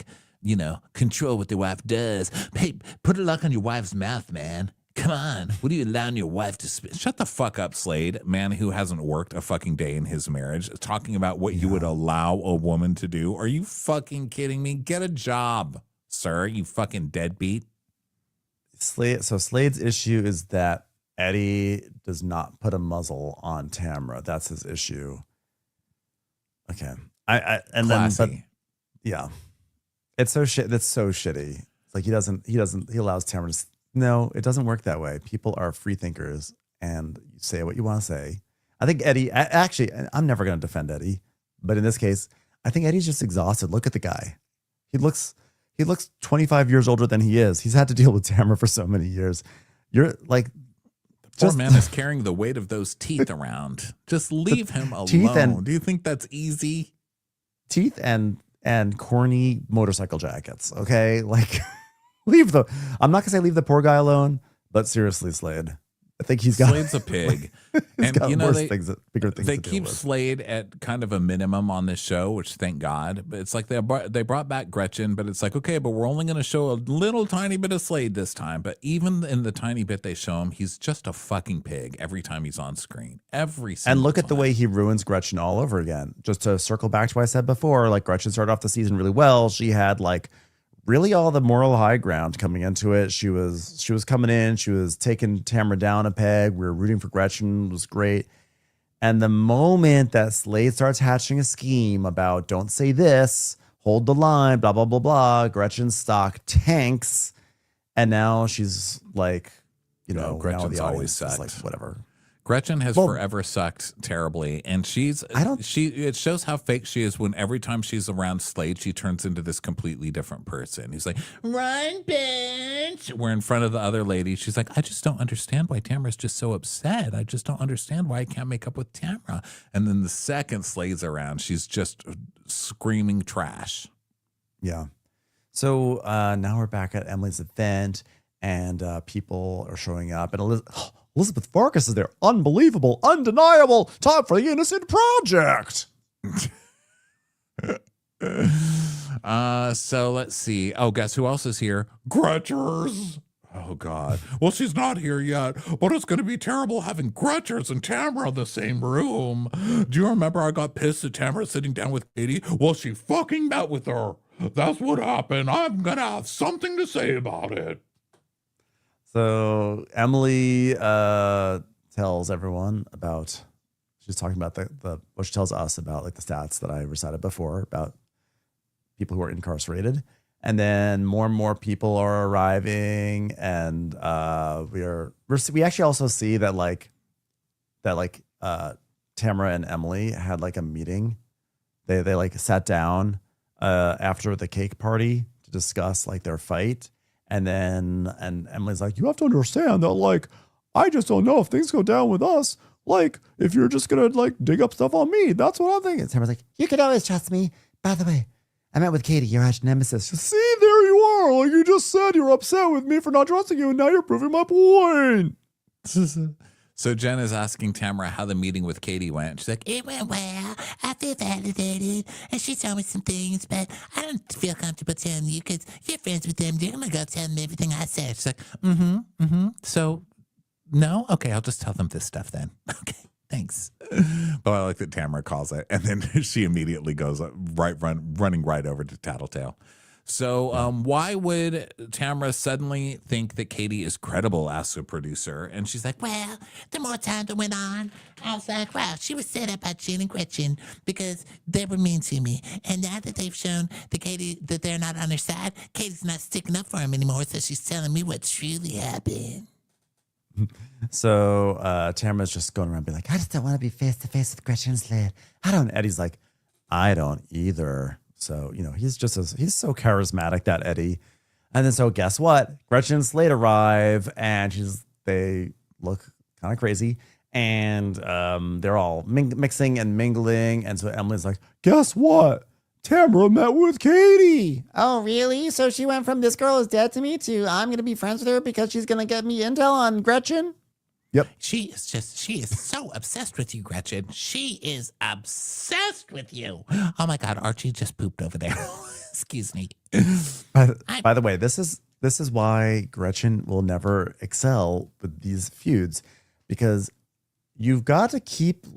control what their wife does. Hey, put a lock on your wife's mouth, man. Come on. What are you allowing your wife to Shut the fuck up, Slade, man who hasn't worked a fucking day in his marriage, talking about what you would allow a woman to do. Are you fucking kidding me? Get a job, sir, you fucking deadbeat. Slade's issue is that Eddie does not put a muzzle on Tamara. That's his issue. Okay. Yeah. It's so shit. That's so shitty. It's like he allows Tamara to. No, it doesn't work that way. People are free thinkers and you say what you want to say. I think Eddie, actually, I'm never going to defend Eddie, but in this case, I think Eddie's just exhausted. Look at the guy. He looks 25 years older than he is. He's had to deal with Tamara for so many years. You're like, poor man is carrying the weight of those teeth around. Just leave him alone. Do you think that's easy? Teeth and corny motorcycle jackets. Okay. Like, I'm not gonna say leave the poor guy alone, but seriously, Slade, I think Slade's a pig. And bigger things they to deal keep with. Slade at kind of a minimum on this show, which thank God. But it's like they brought back Gretchen, but it's like, okay, but we're only going to show a little tiny bit of Slade this time. But even in the tiny bit they show him, he's just a fucking pig every time he's on screen. And look at the way he ruins Gretchen all over again. Just to circle back to what I said before, like Gretchen started off the season really well. She had like really all the moral high ground coming into it. She was coming in. She was taking Tamara down a peg. We were rooting for Gretchen. It was great. And the moment that Slade starts hatching a scheme about don't say this, hold the line, blah, blah, blah, blah, Gretchen's stock tanks. And now she's like, Gretchen's now the always audience is sucked. like, whatever. Gretchen has forever sucked terribly, and it shows how fake she is when every time she's around Slade, she turns into this completely different person. He's like, Run, bitch! we're in front of the other lady. She's like, I just don't understand why Tamara's just so upset. I just don't understand why I can't make up with Tamara. And then the second Slade's around, she's just screaming trash. Yeah. So now we're back at Emily's event, and people are showing up, and Elizabeth Farkas is there. Unbelievable, undeniable. Time for the Innocent Project. So let's see. Oh, guess who else is here? Gretchers. Oh, God. Well, she's not here yet, but it's going to be terrible having Gretchers and Tamara in the same room. Do you remember I got pissed at Tamara sitting down with Katie? Well, she fucking met with her. That's what happened. I'm going to have something to say about it. So Emily tells everyone about, she's talking about what she tells us about like the stats that I recited before about people who are incarcerated. And then more and more people are arriving, and we actually also see that Tamara and Emily had like a meeting. They like sat down after the cake party to discuss like their fight. And Emily's like, you have to understand that, like, I just don't know if things go down with us. Like, if you're just going to, like, dig up stuff on me, that's what I'm thinking. Tamara's like, you can always trust me. By the way, I met with Katie, your arch nemesis. See, there you Like you just said, you're upset with me for not trusting you, and now you're proving my point. So Jen is asking Tamara how the meeting with Katie went. She's like, It went well. I feel validated. And she told me some things, but I don't feel comfortable telling you because you're friends with them. You're going to go tell them everything I said. she's like, so no? Okay, I'll just tell them this stuff then. Okay, thanks. But I like that Tamara calls it. And then she immediately goes running right over to Tattletale. So why would Tamara suddenly think that Katie is credible, asks a producer. And she's like, Well, the more time that went on, I was like, wow, she was set up by Jen and Gretchen because they were mean to me. And now that they've shown that Katie that they're not on her side, Katie's not sticking up for him anymore. So she's telling me what truly happened. So Tamara's just going around being like, I just don't want to be face to face with Gretchen Slade. I don't. Eddie's like, I don't either. So, he's he's so charismatic, that Eddie. And then so guess what? Gretchen and Slade arrive and they look kind of crazy. And they're all mixing and mingling. And so Emily's like, Guess what? Tamara met with Katie. Oh, really? So she went from this girl is dead to me to I'm going to be friends with her because she's going to get me intel on Gretchen? She is so obsessed with you, Gretchen. She is obsessed with you. oh my God, Archie just pooped over there. Excuse me. by the way, this is why Gretchen will never excel with these feuds, because you've got to keep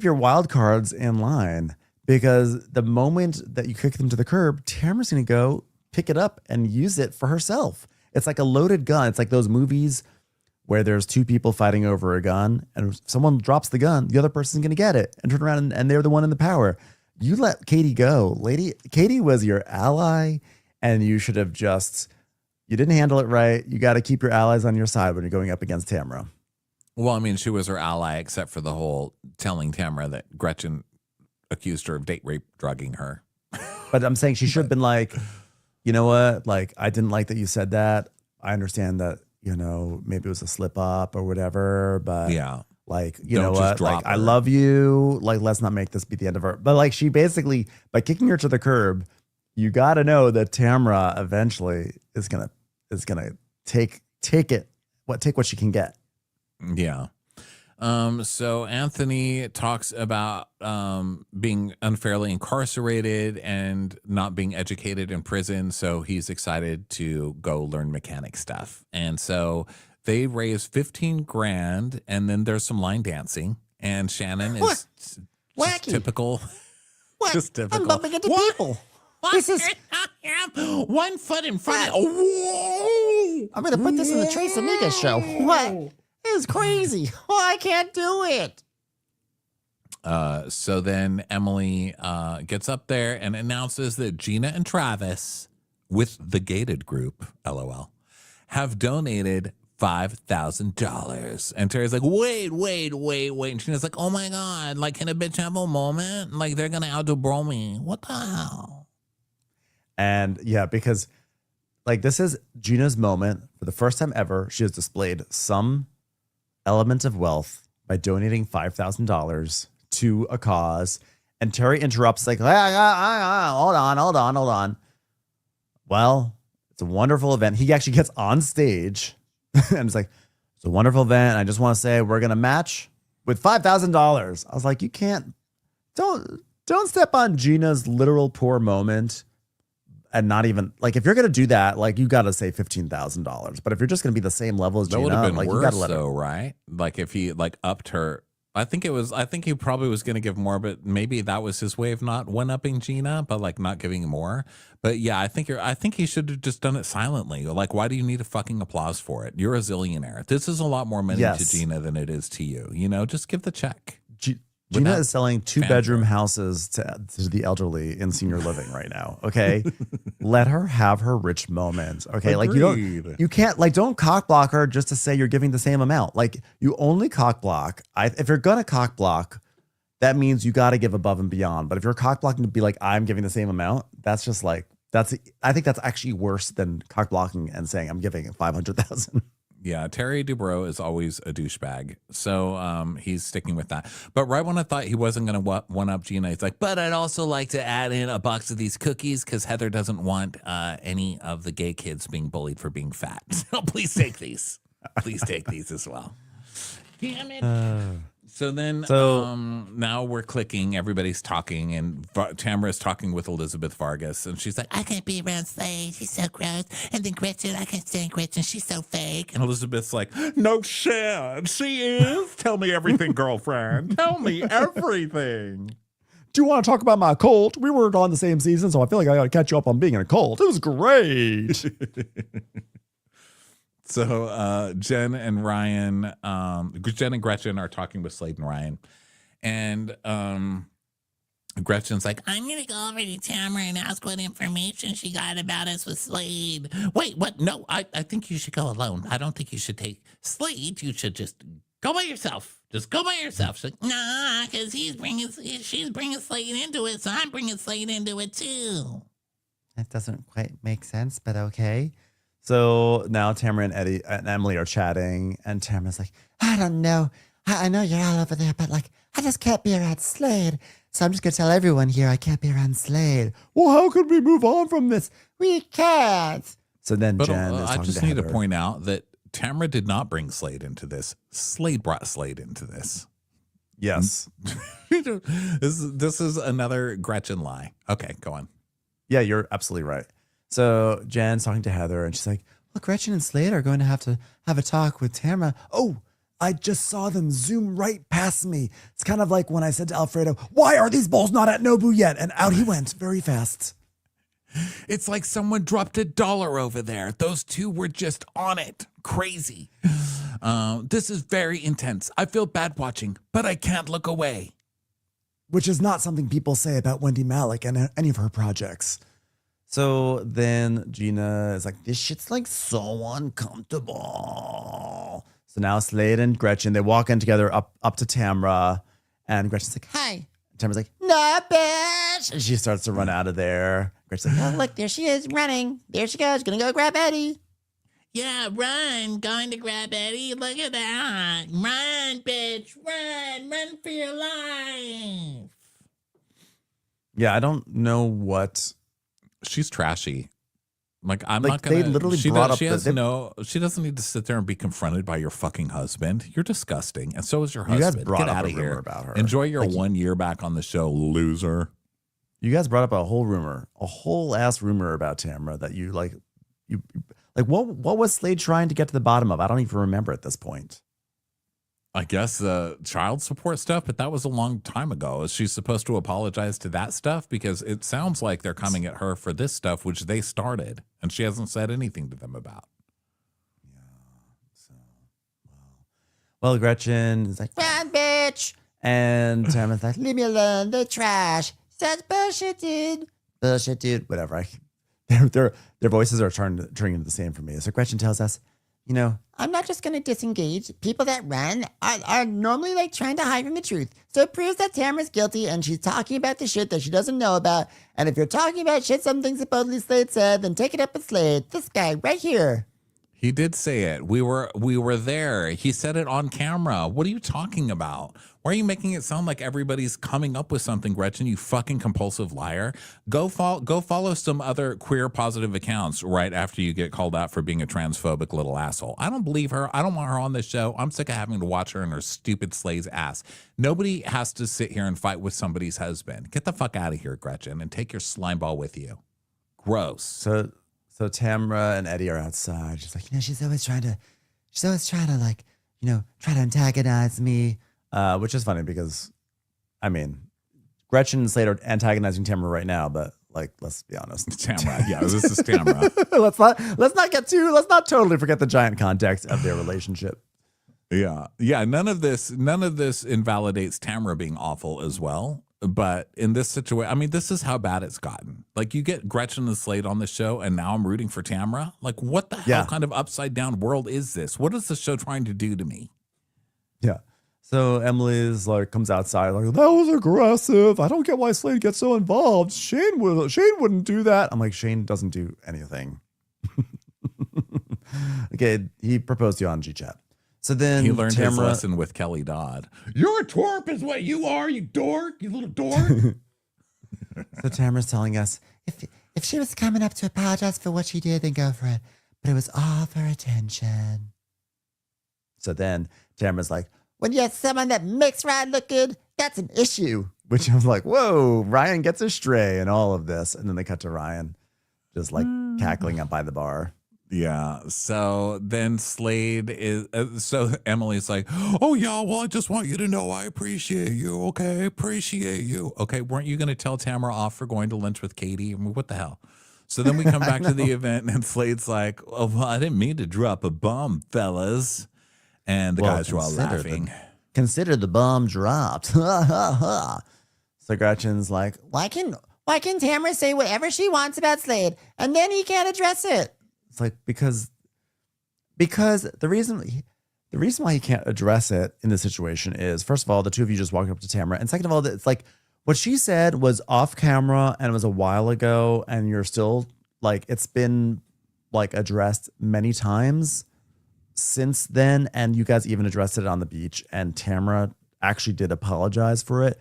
your wild cards in line, because the moment that you kick them to the curb, Tamara's going to go pick it up and use it for herself. It's like a loaded gun. It's like those movies where there's two people fighting over a gun and if someone drops the gun, the other person's going to get it and turn around and they're the one in the power. You let Katie go. Katie was your ally and you should have you didn't handle it right. You got to keep your allies on your side when you're going up against Tamara. Well, I mean, she was her ally except for the whole telling Tamara that Gretchen accused her of date rape drugging her. But I'm saying she should have been like, you know what? Like, I didn't like that you said that. I understand that, maybe it was a slip up or whatever, but yeah, like, you Don't know just what? drop Like, her. I love you. Like, let's not make this be the end of her. But like, she basically, by kicking her to the curb, you got to know that Tamara eventually is gonna take what she can get. Yeah. So Anthony talks about being unfairly incarcerated and not being educated in prison. So he's excited to go learn mechanic stuff. And so they raise 15 grand and then there's some line dancing. And Shannon is just Wacky. typical. What? Just typical. I'm bumping into people. This is. 1 foot in front of Whoa! I'm going to put this in the Trace Amiga show. What? This is crazy. Oh, I can't do it. So then Emily gets up there and announces that Gina and Travis, with the gated group, LOL, have donated $5,000. And Terry's like, wait. And Gina's like, oh my God, like, can a bitch have a moment? Like, they're going to out-bro me. What the hell? And yeah, because like this is Gina's moment. For the first time ever, she has displayed some element of wealth by donating $5,000 to a cause. And Terry interrupts like, hold on. Well, it's a wonderful event. He actually gets on stage and it's like, it's a wonderful event. I just want to say we're going to match with $5,000. I was like, you can't, don't step on Gina's literal poor moment. And not even like, if you're going to do that, like you got to say $15,000. But if you're just going to be the same level as That Gina, would have been like you worse, got to let her. though, right? Like if he like upped her. I think he probably was going to give more, but maybe that was his way of not one-upping Gina, but like not giving more. But yeah, I think he should have just done it silently. Like, why do you need a fucking applause for it? You're a zillionaire. This is a lot more money Yes. to Gina than it is to you. Just give the check. Gina Without is selling 2-bedroom houses to the elderly in senior living right now. Okay. Let her have her rich moment. Okay. Agreed. Like you can't like, don't cock block her just to say you're giving the same amount. Like you only cock block. If you're going to cock block, that means you got to give above and beyond. But if you're cock blocking to be like, I'm giving the same amount, that's just like, I think that's actually worse than cock blocking and saying I'm giving 500,000. Yeah, Terry Dubrow is always a douchebag. So he's sticking with that. But right when I thought he wasn't going to one up Gina, he's like, but I'd also like to add in a box of these cookies because Heather doesn't want any of the gay kids being bullied for being fat. So please take these. Please take these as well. Damn it. So then now we're clicking. Everybody's talking, and Tamara's talking with Elizabeth Vargas, and she's like, I can't be around Slade. She's so gross. And then Gretchen, I can't stand Gretchen. She's so fake. and Elizabeth's like, No shit. She is. Tell me everything, girlfriend. Tell me everything. Do you want to talk about my cult? We were on the same season, so I feel like I got to catch you up on being in a cult. It was great. So Jen and Gretchen are talking with Slade and Ryan. And Gretchen's like, I'm going to go over to Tamara and ask what information she got about us with Slade. Wait, what? No, I think you should go alone. I don't think you should take Slade. You should just go by yourself. Just go by yourself. She's like, nah, because she's bringing Slade into it, so I'm bringing Slade into it too. That doesn't quite make sense, but okay. So now Tamara and Eddie and Emily are chatting, and Tamara's like, I don't know. I know you're all over there, but like, I just can't be around Slade. So I'm just going to tell everyone here I can't be around Slade. Well, how could we move on from this? We can't. so then but Jen is I talking just to need to Heather. point out that Tamara did not bring Slade into this. Slade brought Slade into this. Yes. This is another Gretchen lie. Okay, go on. Yeah, you're absolutely right. So Jen's talking to Heather, and she's like, well, Gretchen and Slade are going to have a talk with Tamara. Oh, I just saw them zoom right past me. It's kind of like when I said to Alfredo, why are these balls not at Nobu yet? And out he went very fast. It's like someone dropped $1 over there. Those two were just on it. Crazy. This is very intense. I feel bad watching, but I can't look away. Which is not something people say about Wendy Malick and any of her projects. So then Gina is like, this shit's like so uncomfortable. So now Slade and Gretchen, they walk in together up to Tamara, and Gretchen's like, Hi. Tamara's like, No, bitch. and she starts to run out of there. Gretchen's like, Oh, look, there she is running. There she goes. Gonna go grab Eddie. Yeah, run. Going to grab Eddie. Look at that. Run, bitch. Run. Run for your life. yeah, I don't know what. She's trashy. Like I'm Like, not gonna. they literally she brought does, up she the- has they- no. She doesn't need to sit there and be confronted by your fucking husband. You're disgusting, and so is your You guys husband. brought Get up out a of rumor here. about her. Enjoy your Like, 1 year back on the show, loser. You guys brought up a whole ass rumor about Tamara that you like what was Slade trying to get to the bottom of? I don't even remember at this point. I guess child support stuff, but that was a long time ago. Is she supposed to apologize to that stuff? Because it sounds like they're coming at her for this stuff, which they started, and she hasn't said anything to them about. Well, Gretchen is like, Run, bitch. and Tamara's like, Leave me alone. They're trash. That's bullshit, dude. bullshit, dude. Whatever. Their voices are turning into the same for me. So Gretchen tells us, I'm not just going to disengage. People that run are normally like trying to hide from the truth. So it proves that Tamara's guilty and she's talking about the shit that she doesn't know about. And if you're talking about shit something supposedly Slade said, then take it up with Slade. This guy right here. He did say it. We were there. He said it on camera. What are you talking about? Why are you making it sound like everybody's coming up with something, Gretchen? You fucking compulsive liar. Go follow some other queer positive accounts right after you get called out for being a transphobic little asshole. I don't believe her. I don't want her on this show. I'm sick of having to watch her and her stupid Slade's ass. Nobody has to sit here and fight with somebody's husband. Get the fuck out of here, Gretchen, and take your slime ball with you. Gross. So Tamara and Eddie are outside. She's like, she's always trying to like, try to antagonize me. Which is funny because, I mean, Gretchen and Slade are antagonizing Tamara right now, but like, let's be honest. Tamara. Yeah, this is Tamara. let's not totally forget the giant context of their relationship. Yeah. None of this invalidates Tamara being awful as well. But in this situation, I mean, this is how bad it's gotten. Like, you get Gretchen and Slade on the show, and now I'm rooting for Tamara. Like, what the hell kind of upside down world is this? What is the show trying to do to me? Yeah. So Emily's like comes outside like, that was aggressive. I don't get why Slade gets so involved. Shane wouldn't do that. I'm like, Shane doesn't do anything. Okay, he proposed to you on GChat. So then He learned his Tamara, lesson with Kelly Dodd. You're a twerp is what you are, you dork, you little dork. so Tamara's telling us, If she was coming up to apologize for what she did, then go for it. But it was all for attention. so then Tamara's like, When you have someone that makes Ryan look good, that's an issue. which I was like, whoa, Ryan gets a stray and all of this. And then they cut to Ryan just like cackling up by the bar. Yeah. So then Slade is, so Emily's like, oh, yeah, well, I just want you to know I appreciate you. Okay. Appreciate you. Okay. Weren't you going to tell Tamara off for going to lunch with Katie? I mean, what the hell? So then we come back to the event and Slade's like, oh, well, I didn't mean to drop a bomb, fellas. And the Well, guys were all consider laughing. Consider the bomb dropped. So Gretchen's like, Why can Tamara say whatever she wants about Slade, and then he can't address it? it's like, because the reason why he can't address it in this situation is, first of all, the two of you just walked up to Tamara. And second of all, it's like what she said was off camera and it was a while ago. And you're still like, it's been like addressed many times since then. And you guys even addressed it on the beach. And Tamara actually did apologize for it.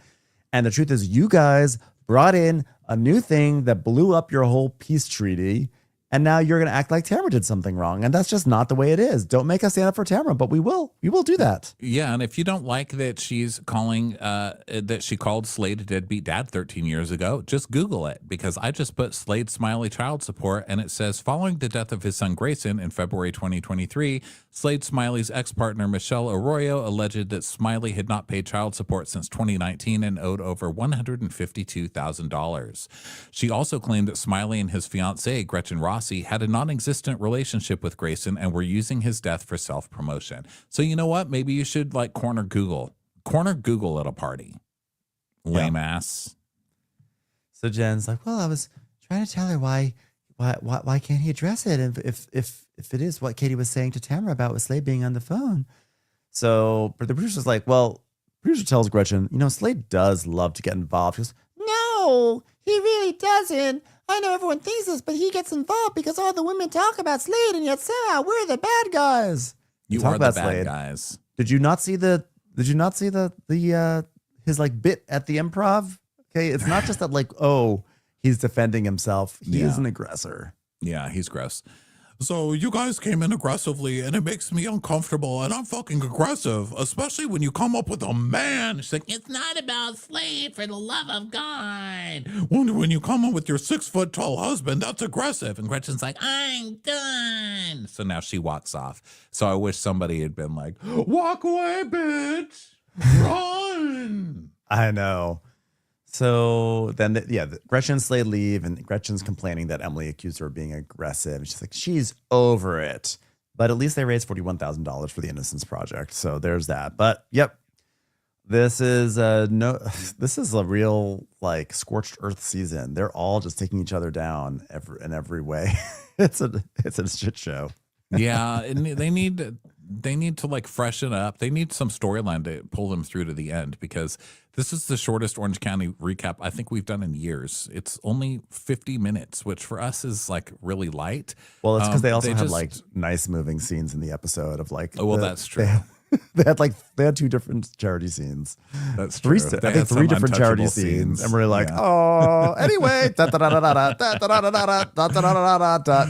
And the truth is, you guys brought in a new thing that blew up your whole peace treaty. And now you're going to act like Tamara did something wrong. And that's just not the way it is. Don't make us stand up for Tamara, but we will. We will do that. Yeah, and if you don't like that she's calling, that she called Slade a deadbeat dad 13 years ago, just Google it, because I just put Slade Smiley child support, and it says, following the death of his son Grayson in February 2023, Slade Smiley's ex-partner Michelle Arroyo alleged that Smiley had not paid child support since 2019 and owed over $152,000. She also claimed that Smiley and his fiancée, Gretchen Rossi, had a non-existent relationship with Grayson and were using his death for self-promotion. So you know what? Maybe you should like corner Google at a party. Lame ass. So Jen's like, well, I was trying to tell her why can't he address it? And if it is what Katie was saying to Tamara about with Slade being on the phone. So but the producer's like, well, producer tells Gretchen, Slade does love to get involved. She goes, No, he really doesn't. I know everyone thinks this, but he gets involved because all the women talk about Slade, and yet somehow we're the bad guys. You Talk are the about bad Slade. guys. Did you not see the his like bit at the improv? Okay, it's not just that like, oh, he's defending himself. He is an aggressor. Yeah, he's gross. So you guys came in aggressively, and it makes me uncomfortable, and I'm fucking aggressive, especially when you come up with a man. She's like, it's not about Slade, for the love of God. When you come in with your 6-foot-tall husband, that's aggressive. And Gretchen's like, I'm done. So now she walks off. So I wish somebody had been like, walk away, bitch. Run. I know. So then, Gretchen and Slade leave, and Gretchen's complaining that Emily accused her of being aggressive. And she's like, she's over it. But at least they raised $41,000 for the Innocence Project. So there's that. But yep, this is a real like scorched earth season. They're all just taking each other down in every way. It's a shit show. yeah, and they need to like freshen up. They need some storyline to pull them through to the end, because this is the shortest Orange County recap I think we've done in years. It's only 50 minutes, which for us is like really light. Well, it's because they also had like nice moving scenes in the episode of like. Oh, well, that's true. They had two different charity scenes. That's true. I think three different charity scenes, and we're like, oh, anyway,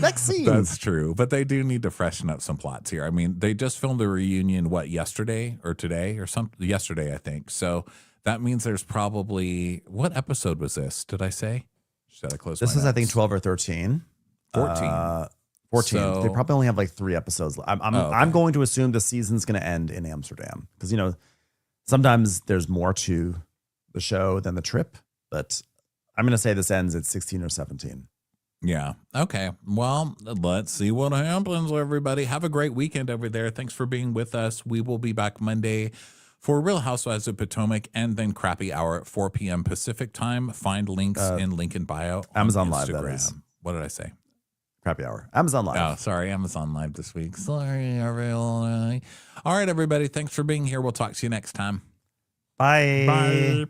next scene. That's true, but they do need to freshen up some plots here. I mean, they just filmed a reunion yesterday or today or something. Yesterday, I think. So that means there's probably, what episode was this? Did I say? Should I close? This is, I think, 12 or 13. 14. 14. So- They probably only have like 3 episodes. I'm going to assume the season's going to end in Amsterdam because sometimes there's more to the show than the trip. But I'm going to say this ends at 16 or 17. Yeah. Okay. Well, let's see what happens, everybody. Have a great weekend over there. Thanks for being with us. We will be back Monday for Real Housewives of Potomac, and then Crappy Hour at 4 p.m. Pacific time. Find links in link in bio. Amazon on Live, that Instagram. is. What did I say? Crappy Hour. Amazon Live. Oh, sorry. Amazon Live this week. Sorry, everyone. All right, everybody. Thanks for being here. We'll talk to you next time. Bye. Bye.